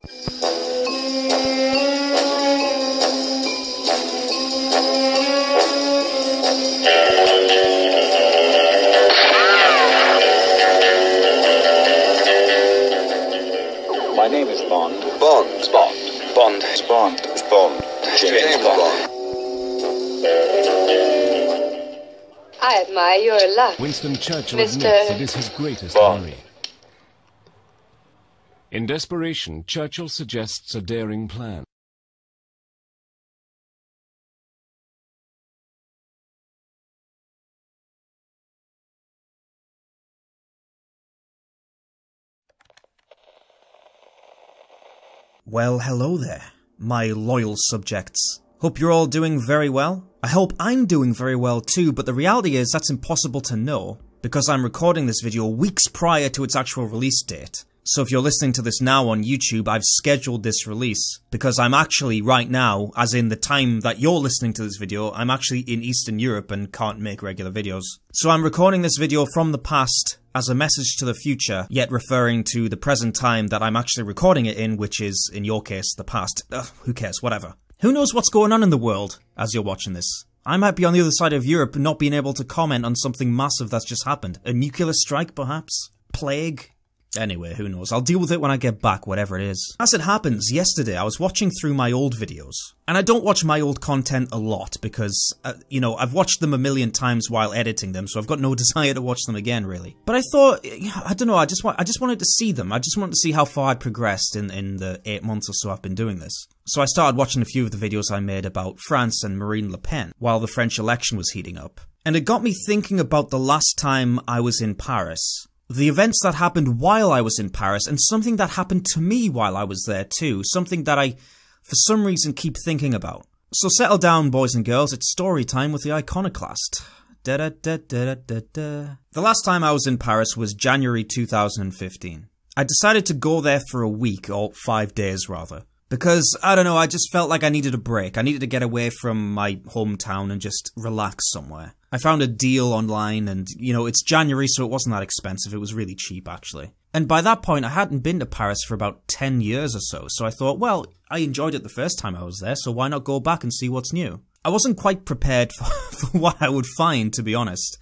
My name is Bond. Bond. Bond. Bond. It's Bond. It's Bond. James Bond. I admire your luck. Winston Churchill Mr. admits it is his greatest Bond. worry. In desperation, Churchill suggests a daring plan. Well, hello there, my loyal subjects. Hope you're all doing very well. I hope I'm doing very well too, but the reality is that's impossible to know, because I'm recording this video weeks prior to its actual release date. So if you're listening to this now on YouTube, I've scheduled this release, because I'm actually right now, as in the time that you're listening to this video, I'm actually in Eastern Europe and can't make regular videos. So I'm recording this video from the past as a message to the future, yet referring to the present time that I'm actually recording it in, which is, in your case, the past. Who cares, whatever. Who knows what's going on in the world as you're watching this? I might be on the other side of Europe not being able to comment on something massive that's just happened. A nuclear strike, perhaps? Plague? Anyway, who knows? I'll deal with it when I get back, whatever it is. As it happens, yesterday I was watching through my old videos. And I don't watch my old content a lot because, I've watched them a million times while editing them, so I've got no desire to watch them again, really. But I thought, I don't know, I just wanted to see them. I just wanted to see how far I'd progressed in the 8 months or so I've been doing this. So I started watching a few of the videos I made about France and Marine Le Pen while the French election was heating up. And it got me thinking about the last time I was in Paris. The events that happened while I was in Paris, and something that happened to me while I was there too, something that I, for some reason, keep thinking about. So settle down, boys and girls, it's story time with the iconoclast. The last time I was in Paris was January 2015. I decided to go there for a week, or 5 days rather. Because, I don't know, I just felt like I needed a break. I needed to get away from my hometown and just relax somewhere. I found a deal online and, it's January so it wasn't that expensive. It was really cheap, actually. And by that point, I hadn't been to Paris for about 10 years or so I thought, well, I enjoyed it the first time I was there, so why not go back and see what's new? I wasn't quite prepared for what I would find, to be honest.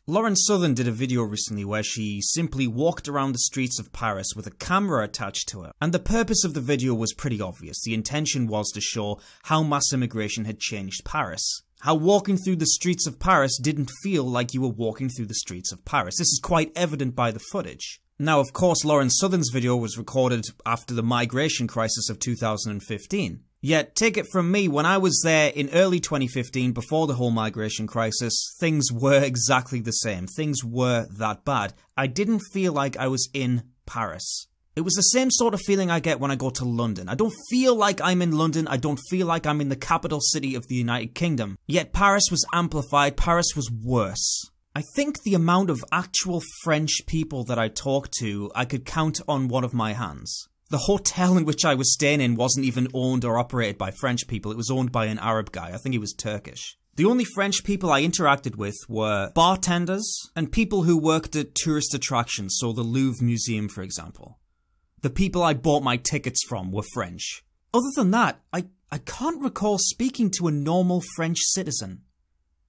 Lauren Southern did a video recently where she simply walked around the streets of Paris with a camera attached to her. And the purpose of the video was pretty obvious. The intention was to show how mass immigration had changed Paris. How walking through the streets of Paris didn't feel like you were walking through the streets of Paris. This is quite evident by the footage. Now, of course, Lauren Southern's video was recorded after the migration crisis of 2015. Yet, take it from me, when I was there in early 2015, before the whole migration crisis, things were exactly the same. Things were that bad. I didn't feel like I was in Paris. It was the same sort of feeling I get when I go to London. I don't feel like I'm in London. I don't feel like I'm in the capital city of the United Kingdom. Yet Paris was amplified. Paris was worse. I think the amount of actual French people that I talked to, I could count on one of my hands. The hotel in which I was staying in wasn't even owned or operated by French people. It was owned by an Arab guy. I think he was Turkish. The only French people I interacted with were bartenders and people who worked at tourist attractions, so the Louvre Museum, for example. The people I bought my tickets from were French. Other than that, I can't recall speaking to a normal French citizen.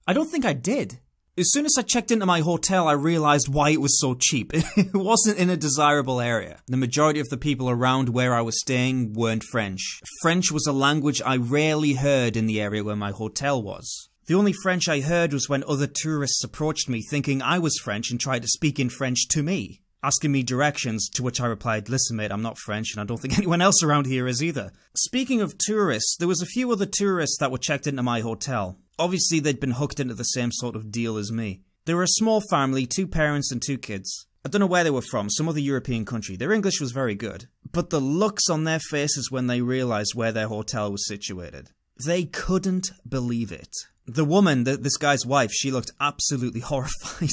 I don't think I did. As soon as I checked into my hotel, I realized why it was so cheap. It wasn't in a desirable area. The majority of the people around where I was staying weren't French. French was a language I rarely heard in the area where my hotel was. The only French I heard was when other tourists approached me thinking I was French and tried to speak in French to me, asking me directions, to which I replied, "Listen mate, I'm not French and I don't think anyone else around here is either." Speaking of tourists, there was a few other tourists that were checked into my hotel. Obviously they'd been hooked into the same sort of deal as me. They were a small family, 2 parents and 2 kids. I don't know where they were from, some other European country. Their English was very good. But the looks on their faces when they realised where their hotel was situated. They couldn't believe it. The woman, this guy's wife, she looked absolutely horrified.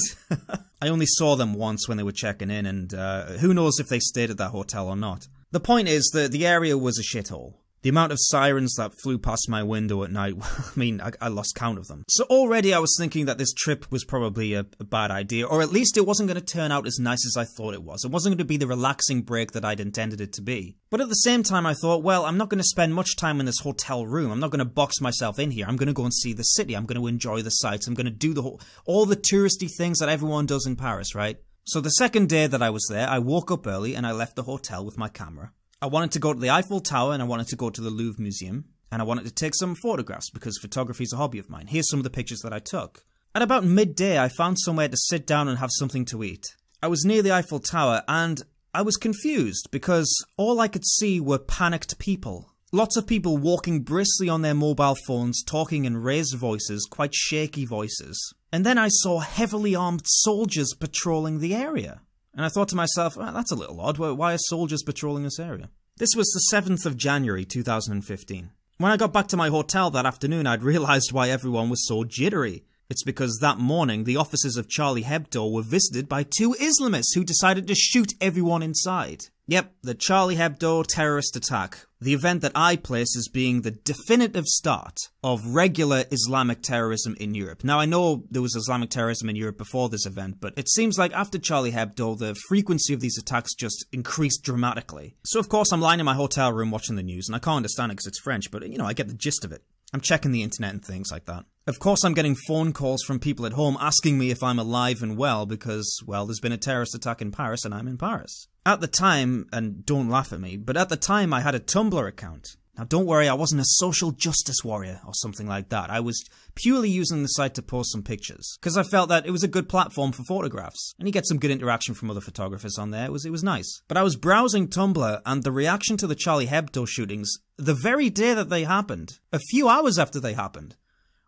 I only saw them once when they were checking in, and who knows if they stayed at that hotel or not. The point is that the area was a shithole. The amount of sirens that flew past my window at night, I mean, I lost count of them. So already I was thinking that this trip was probably a bad idea, or at least it wasn't going to turn out as nice as I thought it was. It wasn't going to be the relaxing break that I'd intended it to be. But at the same time I thought, well, I'm not going to spend much time in this hotel room. I'm not going to box myself in here. I'm going to go and see the city. I'm going to enjoy the sights. I'm going to do all the touristy things that everyone does in Paris, right? So the second day that I was there, I woke up early and I left the hotel with my camera. I wanted to go to the Eiffel Tower and I wanted to go to the Louvre Museum and I wanted to take some photographs because photography is a hobby of mine. Here's some of the pictures that I took. At about midday, I found somewhere to sit down and have something to eat. I was near the Eiffel Tower and I was confused because all I could see were panicked people. Lots of people walking briskly on their mobile phones, talking in raised voices, quite shaky voices. And then I saw heavily armed soldiers patrolling the area. And I thought to myself, oh, that's a little odd. Why are soldiers patrolling this area? This was the 7th of January 2015. When I got back to my hotel that afternoon, I'd realised why everyone was so jittery. It's because that morning, the offices of Charlie Hebdo were visited by 2 Islamists who decided to shoot everyone inside. Yep, the Charlie Hebdo terrorist attack. The event that I place as being the definitive start of regular Islamic terrorism in Europe. Now, I know there was Islamic terrorism in Europe before this event, but it seems like after Charlie Hebdo, the frequency of these attacks just increased dramatically. So, of course, I'm lying in my hotel room watching the news, and I can't understand it because it's French, but, you know, I get the gist of it. I'm checking the internet and things like that. Of course, I'm getting phone calls from people at home asking me if I'm alive and well because, well, there's been a terrorist attack in Paris and I'm in Paris. At the time, and don't laugh at me, but at the time I had a Tumblr account. Now don't worry, I wasn't a social justice warrior or something like that. I was purely using the site to post some pictures because I felt that it was a good platform for photographs. And you get some good interaction from other photographers on there. It was nice. But I was browsing Tumblr and the reaction to the Charlie Hebdo shootings, the very day that they happened, a few hours after they happened,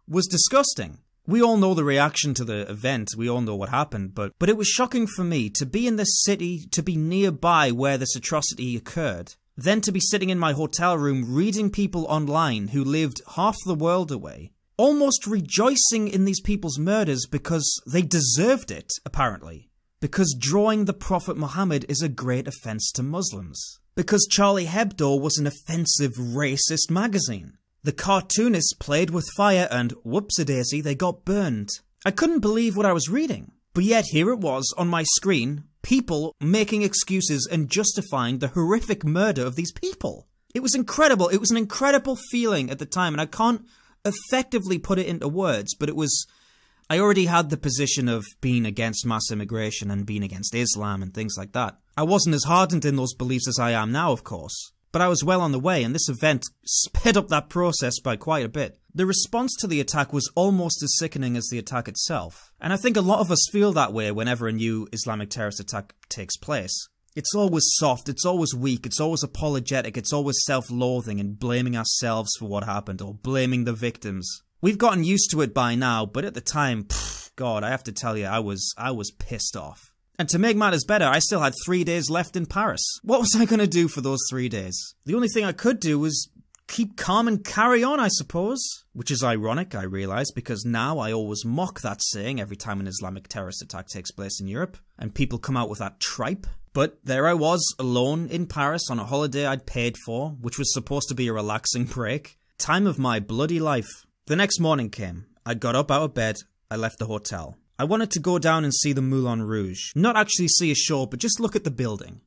was disgusting. We all know the reaction to the event, we all know what happened, but it was shocking for me to be in this city, to be nearby where this atrocity occurred, then to be sitting in my hotel room reading people online who lived half the world away, almost rejoicing in these people's murders because they deserved it, apparently. Because drawing the Prophet Muhammad is a great offence to Muslims. Because Charlie Hebdo was an offensive racist magazine. The cartoonists played with fire and, whoopsie-daisy, they got burned. I couldn't believe what I was reading. But yet here it was on my screen, people making excuses and justifying the horrific murder of these people. It was incredible. It was an incredible feeling at the time, and I can't effectively put it into words, but it was... I already had the position of being against mass immigration and being against Islam and things like that. I wasn't as hardened in those beliefs as I am now, of course. But I was well on the way, and this event sped up that process by quite a bit. The response to the attack was almost as sickening as the attack itself. And I think a lot of us feel that way whenever a new Islamic terrorist attack takes place. It's always soft, it's always weak, it's always apologetic, it's always self-loathing and blaming ourselves for what happened, or blaming the victims. We've gotten used to it by now, but at the time, God, I have to tell you, I was pissed off. And to make matters better, I still had 3 days left in Paris. What was I going to do for those 3 days? The only thing I could do was keep calm and carry on, I suppose. Which is ironic, I realise, because now I always mock that saying every time an Islamic terrorist attack takes place in Europe, and people come out with that tripe. But there I was, alone in Paris on a holiday I'd paid for, which was supposed to be a relaxing break. Time of my bloody life. The next morning came. I got up out of bed, I left the hotel. I wanted to go down and see the Moulin Rouge. Not actually see a show, but just look at the building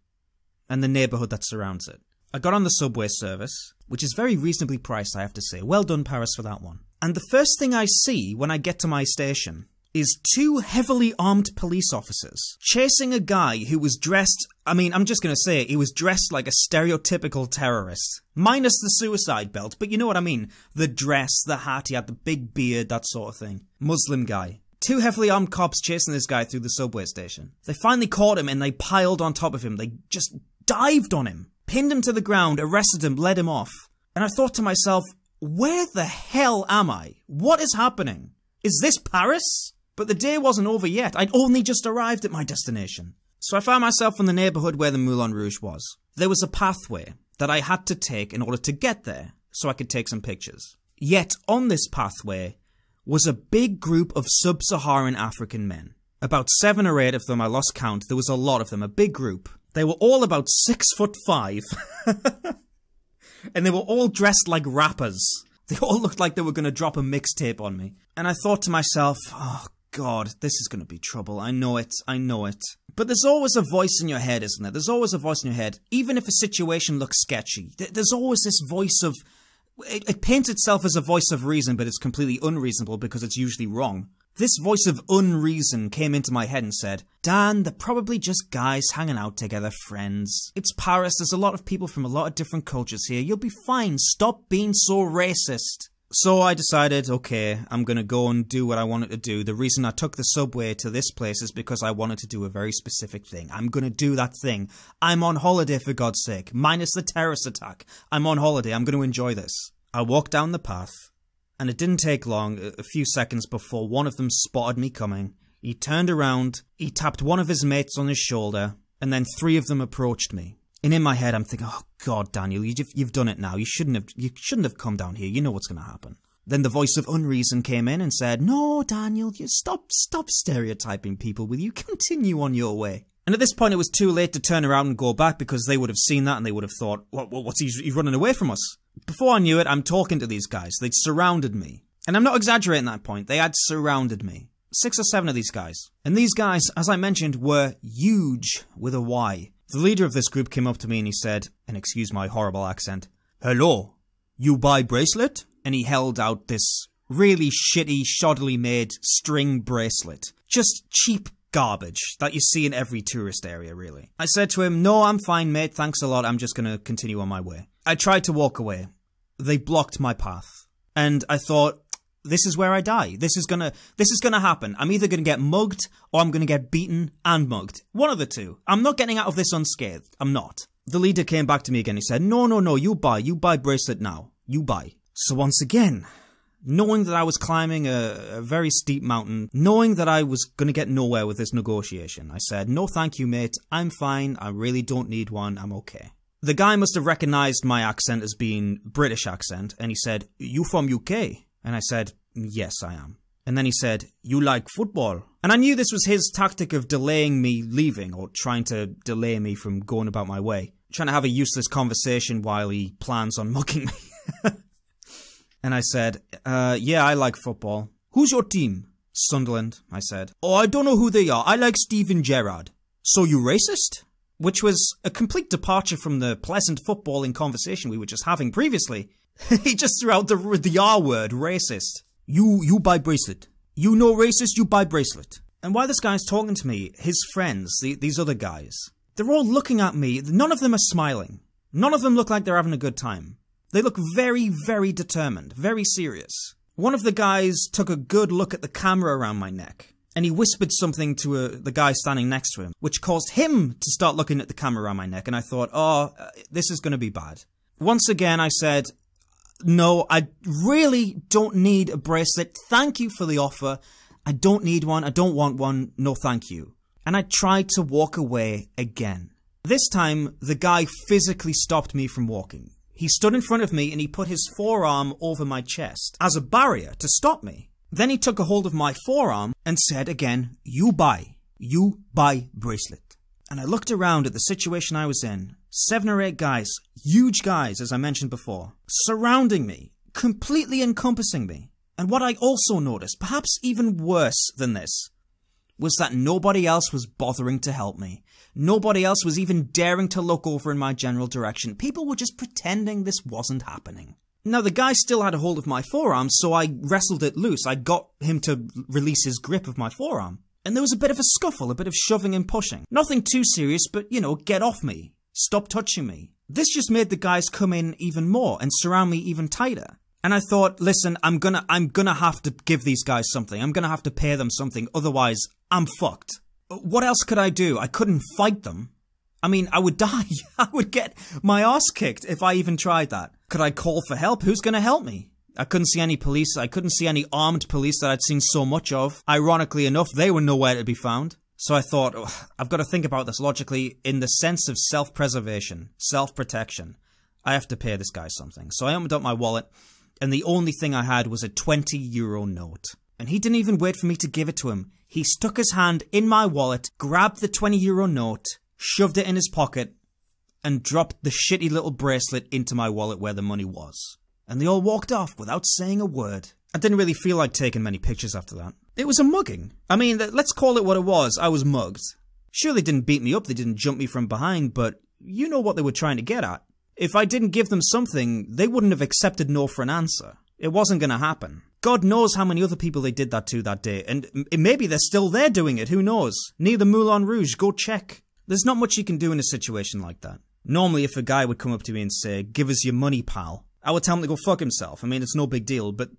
and the neighbourhood that surrounds it. I got on the subway service, which is very reasonably priced, I have to say. Well done, Paris, for that one. And the first thing I see when I get to my station is 2 heavily armed police officers chasing a guy who was dressed, I'm just going to say it, he was dressed like a stereotypical terrorist. Minus the suicide belt, but you know what I mean. The dress, the hat, he had the big beard, that sort of thing. Muslim guy. 2 heavily armed cops chasing this guy through the subway station. They finally caught him and they piled on top of him. They just dived on him, pinned him to the ground, arrested him, led him off. And I thought to myself, where the hell am I? What is happening? Is this Paris? But the day wasn't over yet. I'd only just arrived at my destination. So I found myself in the neighbourhood where the Moulin Rouge was. There was a pathway that I had to take in order to get there, so I could take some pictures. Yet on this pathway was a big group of sub-Saharan African men. About 7 or 8 of them, I lost count. There was a lot of them, a big group. They were all about 6'5". and they were all dressed like rappers. They all looked like they were going to drop a mixtape on me. And I thought to myself, oh God, this is going to be trouble. I know it. But there's always a voice in your head, isn't there? There's always a voice in your head. Even if a situation looks sketchy, there's always this voice of... It paints itself as a voice of reason, but it's completely unreasonable because it's usually wrong. This voice of unreason came into my head and said, Dan, they're probably just guys hanging out together, friends. It's Paris, there's a lot of people from a lot of different cultures here. You'll be fine, stop being so racist. So I decided, okay, I'm gonna go and do what I wanted to do. The reason I took the subway to this place is because I wanted to do a very specific thing. I'm gonna do that thing. I'm on holiday, for God's sake. Minus the terrorist attack. I'm on holiday, I'm gonna enjoy this. I walked down the path. And it didn't take long, a few seconds before one of them spotted me coming. He turned around, he tapped one of his mates on his shoulder, and then 3 of them approached me. And in my head I'm thinking, oh God, Daniel, you've done it now. You shouldn't have come down here. You know what's going to happen. Then the voice of unreason came in and said, no, Daniel, you stop stereotyping people. Will you continue on your way? And at this point it was too late to turn around and go back because they would have seen that and they would have thought, what's he's running away from us? Before I knew it, I'm talking to these guys. They'd surrounded me. And I'm not exaggerating that point. They had surrounded me. 6 or 7 of these guys. And these guys, as I mentioned, were huge with a Y. The leader of this group came up to me and he said, and excuse my horrible accent, hello, you buy bracelet? And he held out this really shitty, shoddily made string bracelet. Just cheap garbage that you see in every tourist area, really. I said to him, no, I'm fine, mate. Thanks a lot. I'm just going to continue on my way. I tried to walk away. They blocked my path. And I thought, this is where I die. This is gonna happen. I'm either gonna get mugged or I'm gonna get beaten and mugged. One of the two. I'm not getting out of this unscathed. I'm not. The leader came back to me again. He said, no, you buy bracelet now. You buy. So once again, knowing that I was climbing a very steep mountain, knowing that I was gonna get nowhere with this negotiation, I said, no thank you, mate. I'm fine. I really don't need one. I'm okay. The guy must have recognized my accent as being British accent, and he said, you from UK? And I said, yes, I am. And then he said, you like football? And I knew this was his tactic of delaying me leaving, or trying to delay me from going about my way. Trying to have a useless conversation while he plans on mugging me. And I said, yeah, I like football. Who's your team? Sunderland, I said. Oh, I don't know who they are. I like Steven Gerrard. So you racist? Which was a complete departure from the pleasant footballing conversation we were just having previously. He just threw out the R word, racist. You buy bracelet. You know racist, you buy bracelet. And while this guy's talking to me, his friends, these other guys, they're all looking at me. None of them are smiling. None of them look like they're having a good time. They look very, very determined, very serious. One of the guys took a good look at the camera around my neck. And he whispered something to the guy standing next to him, which caused him to start looking at the camera around my neck. And I thought, this is going to be bad. Once again, I said, no, I really don't need a bracelet. Thank you for the offer. I don't need one. I don't want one. No, thank you. And I tried to walk away again. This time, the guy physically stopped me from walking. He stood in front of me and he put his forearm over my chest as a barrier to stop me. Then he took a hold of my forearm and said again, you buy bracelet. And I looked around at the situation I was in. 7 or 8 guys, huge guys as I mentioned before, surrounding me, completely encompassing me. And what I also noticed, perhaps even worse than this, was that nobody else was bothering to help me. Nobody else was even daring to look over in my general direction. People were just pretending this wasn't happening. Now, the guy still had a hold of my forearm, so I wrestled it loose. I got him to release his grip of my forearm. And there was a bit of a scuffle, a bit of shoving and pushing. Nothing too serious, but, get off me. Stop touching me. This just made the guys come in even more and surround me even tighter. And I thought, listen, I'm gonna have to give these guys something. I'm gonna have to pay them something, otherwise I'm fucked. What else could I do? I couldn't fight them. I mean, I would die. I would get my ass kicked if I even tried that. Could I call for help? Who's going to help me? I couldn't see any police. I couldn't see any armed police that I'd seen so much of. Ironically enough, they were nowhere to be found. So I thought, I've got to think about this logically in the sense of self-preservation, self-protection. I have to pay this guy something. So I opened up my wallet, and the only thing I had was a 20-euro note. And he didn't even wait for me to give it to him. He stuck his hand in my wallet, grabbed the 20-euro note, shoved it in his pocket, and dropped the shitty little bracelet into my wallet where the money was. And they all walked off without saying a word. I didn't really feel like taking many pictures after that. It was a mugging. I mean, let's call it what it was. I was mugged. Sure, they didn't beat me up, they didn't jump me from behind, but you know what they were trying to get at. If I didn't give them something, they wouldn't have accepted no for an answer. It wasn't going to happen. God knows how many other people they did that to that day, and maybe they're still there doing it, who knows? Near the Moulin Rouge, go check. There's not much you can do in a situation like that. Normally, if a guy would come up to me and say, "Give us your money, pal," I would tell him to go fuck himself. I mean, it's no big deal, but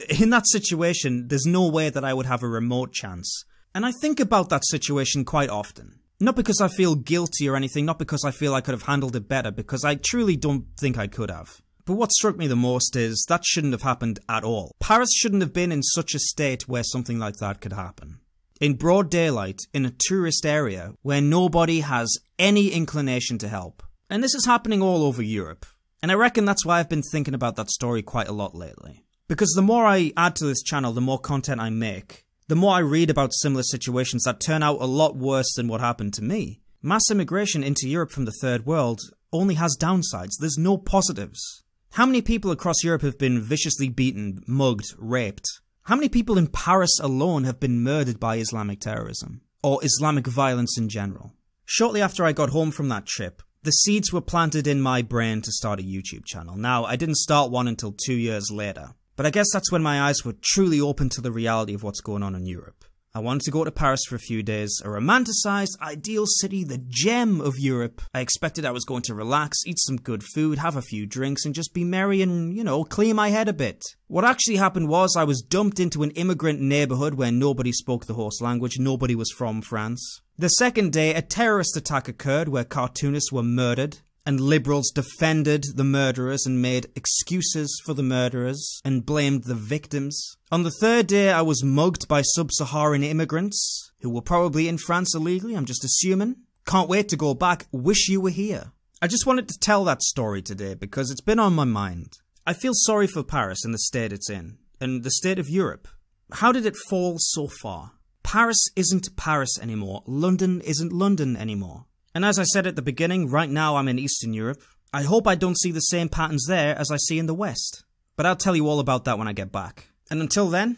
in that situation, there's no way that I would have a remote chance. And I think about that situation quite often. Not because I feel guilty or anything, not because I feel I could have handled it better, because I truly don't think I could have. But what struck me the most is that shouldn't have happened at all. Paris shouldn't have been in such a state where something like that could happen. In broad daylight, in a tourist area, where nobody has any inclination to help. And this is happening all over Europe. And I reckon that's why I've been thinking about that story quite a lot lately. Because the more I add to this channel, the more content I make, the more I read about similar situations that turn out a lot worse than what happened to me. Mass immigration into Europe from the third world only has downsides. There's no positives. How many people across Europe have been viciously beaten, mugged, raped? How many people in Paris alone have been murdered by Islamic terrorism? Or Islamic violence in general? Shortly after I got home from that trip, the seeds were planted in my brain to start a YouTube channel. Now, I didn't start one until 2 years later. But I guess that's when my eyes were truly open to the reality of what's going on in Europe. I wanted to go to Paris for a few days, a romanticized, ideal city, the gem of Europe. I expected I was going to relax, eat some good food, have a few drinks, and just be merry and, clear my head a bit. What actually happened was I was dumped into an immigrant neighborhood where nobody spoke the host language, nobody was from France. The second day, a terrorist attack occurred where cartoonists were murdered, and liberals defended the murderers and made excuses for the murderers and blamed the victims. On the third day, I was mugged by sub-Saharan immigrants who were probably in France illegally, I'm just assuming. Can't wait to go back. Wish you were here. I just wanted to tell that story today because it's been on my mind. I feel sorry for Paris and the state it's in, and the state of Europe. How did it fall so far? Paris isn't Paris anymore. London isn't London anymore. And as I said at the beginning, right now I'm in Eastern Europe. I hope I don't see the same patterns there as I see in the West. But I'll tell you all about that when I get back. And until then,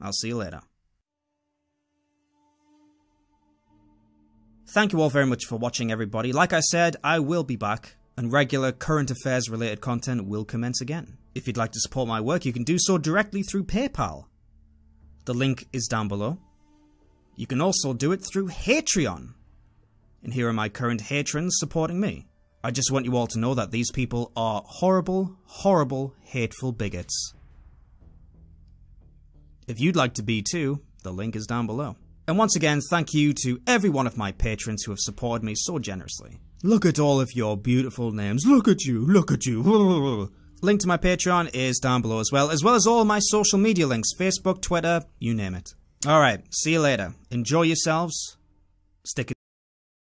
I'll see you later. Thank you all very much for watching, everybody. Like I said, I will be back, and regular current affairs related content will commence again. If you'd like to support my work, you can do so directly through PayPal. The link is down below. You can also do it through Patreon. And here are my current patrons supporting me. I just want you all to know that these people are horrible, horrible, hateful bigots. If you'd like to be too, the link is down below. And once again, thank you to every one of my patrons who have supported me so generously. Look at all of your beautiful names. Look at you, look at you. Link to my Patreon is down below as well as all my social media links, Facebook, Twitter, you name it. Alright, see you later. Enjoy yourselves. Stick it.